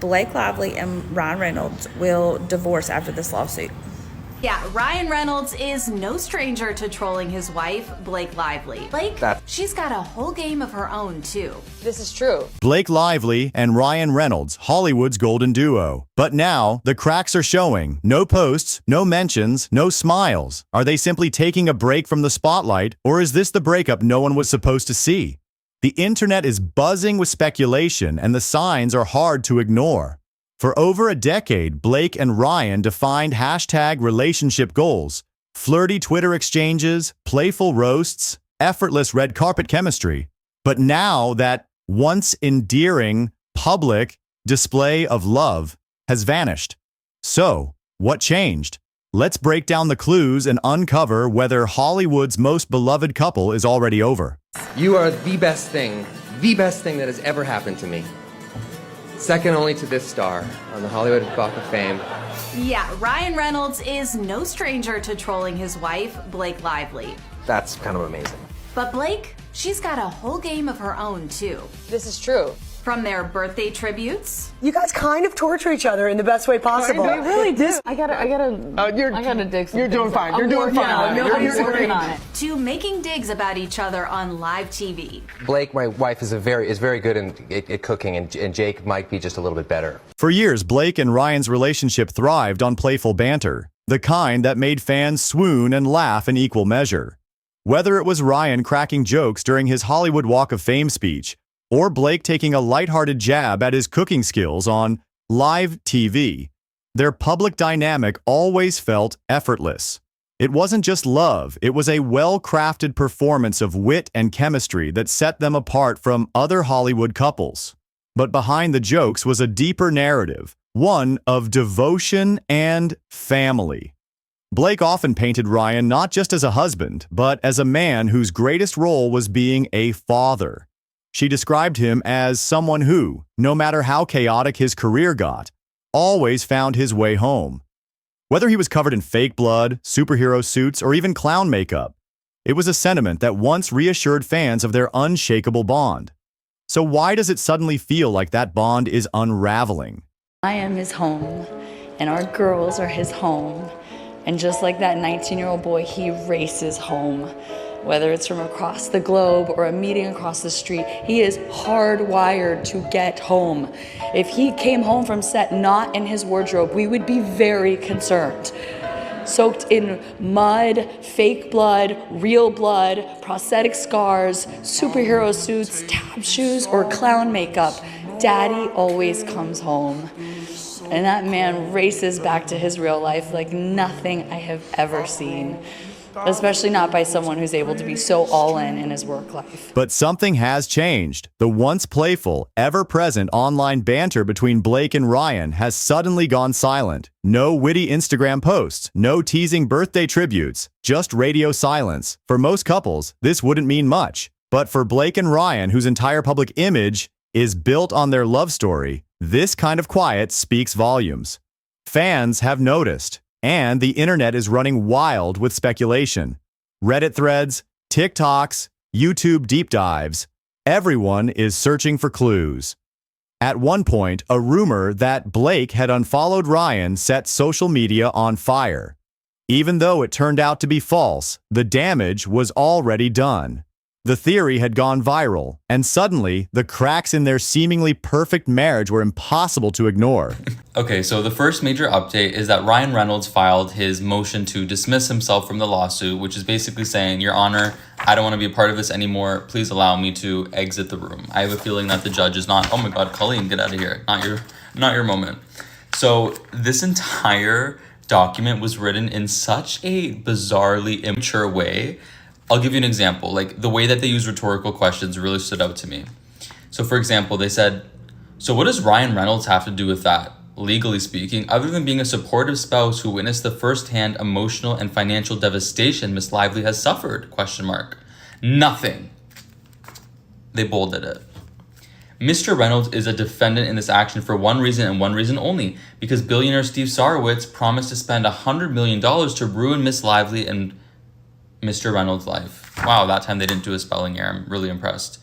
Blake Lively and Ryan Reynolds will divorce after this lawsuit. Yeah, Ryan Reynolds is no stranger to trolling his wife, Blake Lively. She's got a whole game of her own, too. This is true. Blake Lively and Ryan Reynolds, Hollywood's golden duo. But now, the cracks are showing. No posts, no mentions, no smiles. Are they simply taking a break from the spotlight, or is this the breakup no one was supposed to see? The internet is buzzing with speculation, and the signs are hard to ignore. For over a decade, Blake and Ryan defined hashtag relationship goals, flirty Twitter exchanges, playful roasts, effortless red carpet chemistry. But now that once endearing, public display of love has vanished. So, what changed? Let's break down the clues and uncover whether Hollywood's most beloved couple is already over. You are the best thing that has ever happened to me. Second only to this star on the Hollywood Walk of Fame. Yeah, Ryan Reynolds is no stranger to trolling his wife, Blake Lively. That's kind of amazing. But Blake, she's got a whole game of her own, too. This is true. From their birthday tributes. You guys kind of torture each other in the best way possible. We really do. I gotta dig some. You're doing fine. You're doing fine. You're working on it. To making digs about each other on live TV. Blake, my wife, is very good at cooking, and Jake might be just a little bit better. For years, Blake and Ryan's relationship thrived on playful banter, the kind that made fans swoon and laugh in equal measure. Whether it was Ryan cracking jokes during his Hollywood Walk of Fame speech, or Blake taking a lighthearted jab at his cooking skills on live TV, their public dynamic always felt effortless. It wasn't just love, it was a well-crafted performance of wit and chemistry that set them apart from other Hollywood couples. But behind the jokes was a deeper narrative, one of devotion and family. Blake often painted Ryan not just as a husband, but as a man whose greatest role was being a father. She described him as someone who, no matter how chaotic his career got, always found his way home. Whether he was covered in fake blood, superhero suits, or even clown makeup, it was a sentiment that once reassured fans of their unshakable bond. So why does it suddenly feel like that bond is unraveling? I am his home, and our girls are his home. And just like that 19-year-old boy, he races home. Whether it's from across the globe or a meeting across the street, he is hardwired to get home. If he came home from set not in his wardrobe, we would be very concerned. Soaked in mud, fake blood, real blood, prosthetic scars, superhero suits, tap shoes, or clown makeup, Daddy always comes home. And that man races back to his real life like nothing I have ever seen. Especially not by someone who's able to be so all in his work life. But something has changed. The once playful, ever-present online banter between Blake and Ryan has suddenly gone silent. No witty Instagram posts, no teasing birthday tributes, just radio silence. For most couples, this wouldn't mean much. But for Blake and Ryan, whose entire public image is built on their love story, this kind of quiet speaks volumes. Fans have noticed. And the internet is running wild with speculation. Reddit threads, TikToks, YouTube deep dives. Everyone is searching for clues. At one point, a rumor that Blake had unfollowed Ryan set social media on fire. Even though it turned out to be false, the damage was already done. The theory had gone viral, and suddenly, the cracks in their seemingly perfect marriage were impossible to ignore. Okay, so the first major update is that Ryan Reynolds filed his motion to dismiss himself from the lawsuit, which is basically saying, Your Honor, I don't want to be a part of this anymore. Please allow me to exit the room. I have a feeling that the judge is not, oh my God, Colleen, get out of here. Not your moment. So this entire document was written in such a bizarrely immature way. I'll give you an example. Like, the way that they use rhetorical questions really stood out to me. So, for example, they said, so what does Ryan Reynolds have to do with that, legally speaking, other than being a supportive spouse who witnessed the firsthand emotional and financial devastation Miss Lively has suffered? ? Nothing. They bolded it. Mr. Reynolds is a defendant in this action for one reason and one reason only, because billionaire Steve Sarowitz promised to spend $100 million to ruin Miss Lively and Mr. Reynolds' life. Wow, that time they didn't do a spelling error. I'm really impressed.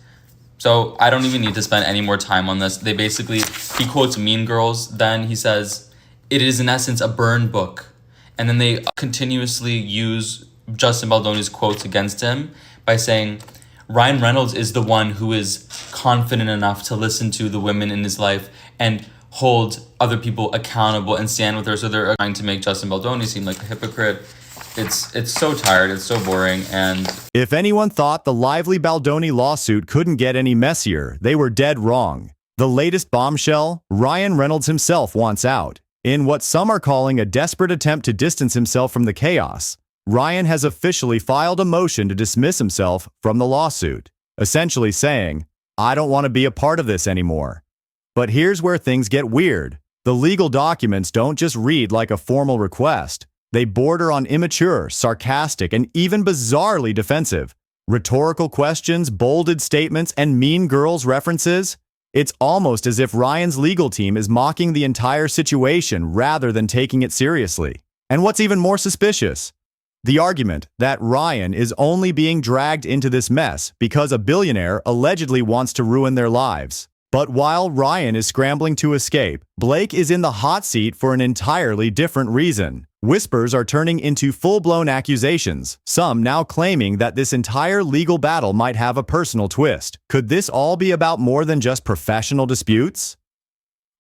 So I don't even need to spend any more time on this. They basically He quotes Mean Girls. Then he says, "It is in essence a burn book." And then they continuously use Justin Baldoni's quotes against him by saying, Ryan Reynolds is the one who is confident enough to listen to the women in his life and hold other people accountable and stand with her. So they're trying to make Justin Baldoni seem like a hypocrite. It's so tired. It's so boring. And if anyone thought the lively Baldoni lawsuit couldn't get any messier, they were dead wrong. The latest bombshell, Ryan Reynolds himself wants out. In what some are calling a desperate attempt to distance himself from the chaos, Ryan has officially filed a motion to dismiss himself from the lawsuit, essentially saying, "I don't want to be a part of this anymore." But here's where things get weird. The legal documents don't just read like a formal request. They border on immature, sarcastic, and even bizarrely defensive. Rhetorical questions, bolded statements, and Mean Girls references. It's almost as if Ryan's legal team is mocking the entire situation rather than taking it seriously. And what's even more suspicious? The argument that Ryan is only being dragged into this mess because a billionaire allegedly wants to ruin their lives. But while Ryan is scrambling to escape, Blake is in the hot seat for an entirely different reason. Whispers are turning into full-blown accusations, some now claiming that this entire legal battle might have a personal twist. Could this all be about more than just professional disputes?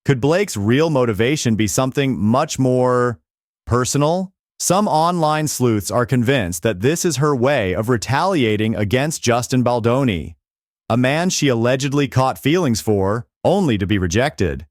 Could Blake's real motivation be something much more personal? Some online sleuths are convinced that this is her way of retaliating against Justin Baldoni, a man she allegedly caught feelings for, only to be rejected.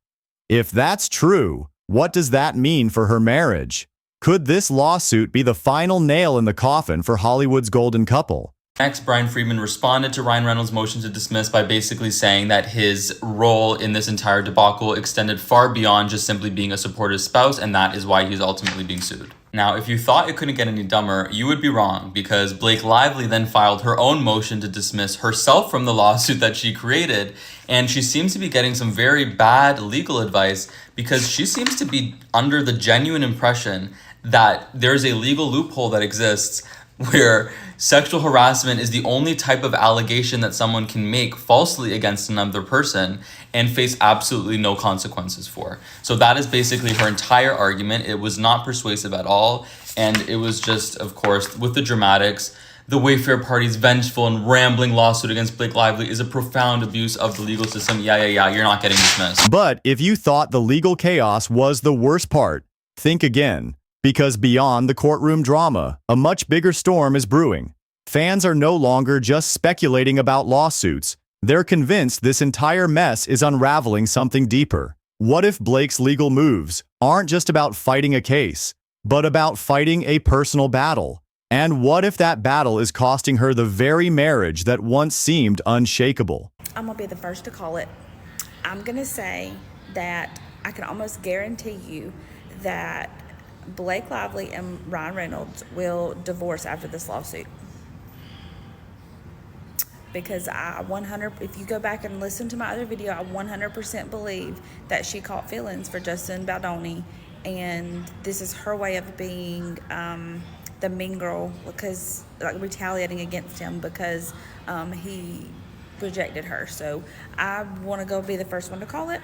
If that's true, what does that mean for her marriage? Could this lawsuit be the final nail in the coffin for Hollywood's golden couple? Next, Brian Friedman responded to Ryan Reynolds' motion to dismiss by basically saying that his role in this entire debacle extended far beyond just simply being a supportive spouse, and that is why he's ultimately being sued. Now, if you thought it couldn't get any dumber, you would be wrong, because Blake Lively then filed her own motion to dismiss herself from the lawsuit that she created, and she seems to be getting some very bad legal advice because she seems to be under the genuine impression that there's a legal loophole that exists where sexual harassment is the only type of allegation that someone can make falsely against another person and face absolutely no consequences for. So that is basically her entire argument. It was not persuasive at all, and it was just, of course, with the dramatics. The Wayfair Party's vengeful and rambling lawsuit against Blake Lively is a profound abuse of the legal system. Yeah, you're not getting dismissed. But if you thought the legal chaos was the worst part, think again. Because beyond the courtroom drama, a much bigger storm is brewing. Fans are no longer just speculating about lawsuits. They're convinced this entire mess is unraveling something deeper. What if Blake's legal moves aren't just about fighting a case, but about fighting a personal battle? And what if that battle is costing her the very marriage that once seemed unshakable? I'm going to be the first to call it. I'm going to say that I can almost guarantee you that Blake Lively and Ryan Reynolds will divorce after this lawsuit. Because if you go back and listen to my other video, I 100% believe that she caught feelings for Justin Baldoni, and this is her way of being the mean girl, because retaliating against him because he rejected her. So I want to go be the first one to call it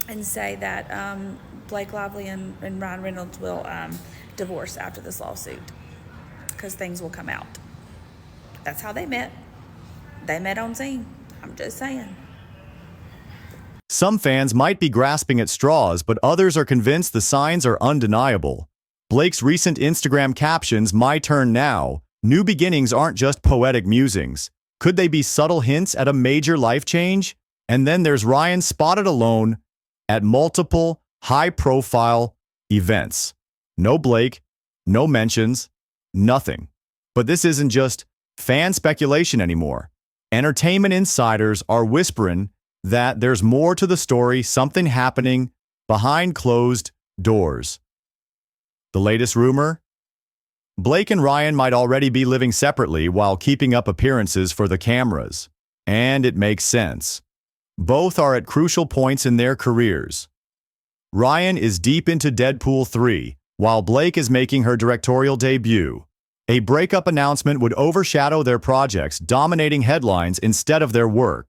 and say that Blake Lively and Ryan Reynolds will divorce after this lawsuit, because things will come out. That's how they met. They met on scene. I'm just saying. Some fans might be grasping at straws, but others are convinced the signs are undeniable. Blake's recent Instagram captions, "My turn now," new beginnings aren't just poetic musings. Could they be subtle hints at a major life change? And then there's Ryan spotted alone at multiple high-profile events. No Blake, no mentions, nothing. But this isn't just fan speculation anymore. Entertainment insiders are whispering that there's more to the story, something happening behind closed doors. The latest rumor? Blake and Ryan might already be living separately while keeping up appearances for the cameras. And it makes sense. Both are at crucial points in their careers. Ryan is deep into Deadpool 3, while Blake is making her directorial debut. A breakup announcement would overshadow their projects, dominating headlines instead of their work.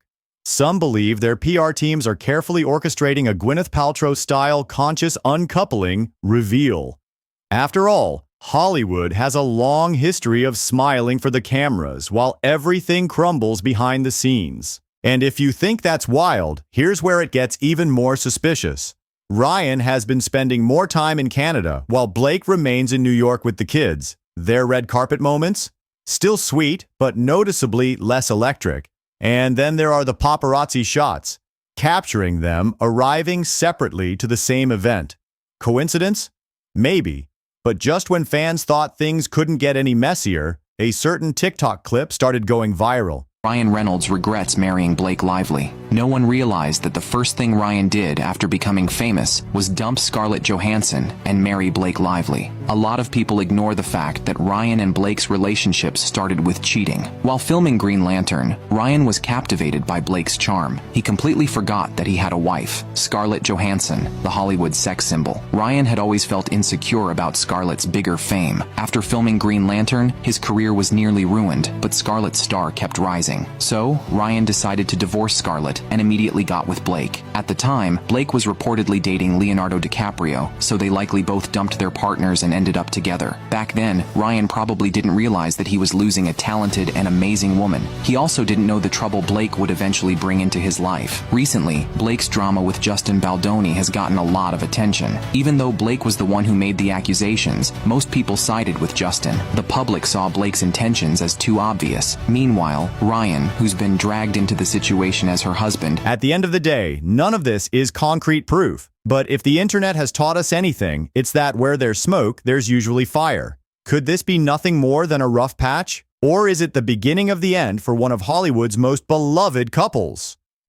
Some believe their PR teams are carefully orchestrating a Gwyneth Paltrow-style conscious uncoupling reveal. After all, Hollywood has a long history of smiling for the cameras while everything crumbles behind the scenes. And if you think that's wild, here's where it gets even more suspicious. Ryan has been spending more time in Canada while Blake remains in New York with the kids. Their red carpet moments? Still sweet, but noticeably less electric. And then there are the paparazzi shots, capturing them arriving separately to the same event. Coincidence? Maybe. But just when fans thought things couldn't get any messier, a certain TikTok clip started going viral. Ryan Reynolds regrets marrying Blake Lively. No one realized that the first thing Ryan did after becoming famous was dump Scarlett Johansson and marry Blake Lively. A lot of people ignore the fact that Ryan and Blake's relationships started with cheating. While filming Green Lantern, Ryan was captivated by Blake's charm. He completely forgot that he had a wife, Scarlett Johansson, the Hollywood sex symbol. Ryan had always felt insecure about Scarlett's bigger fame. After filming Green Lantern, his career was nearly ruined, but Scarlett's star kept rising. So, Ryan decided to divorce Scarlett and immediately got with Blake. At the time, Blake was reportedly dating Leonardo DiCaprio, so they likely both dumped their partners and ended up together. Back then, Ryan probably didn't realize that he was losing a talented and amazing woman. He also didn't know the trouble Blake would eventually bring into his life. Recently, Blake's drama with Justin Baldoni has gotten a lot of attention. Even though Blake was the one who made the accusations, most people sided with Justin. The public saw Blake's intentions as too obvious. Meanwhile, Ryan, who's been dragged into the situation as her husband. At the end of the day, none of this is concrete proof. But if the internet has taught us anything, it's that where there's smoke, there's usually fire. Could this be nothing more than a rough patch? Or is it the beginning of the end for one of Hollywood's most beloved couples?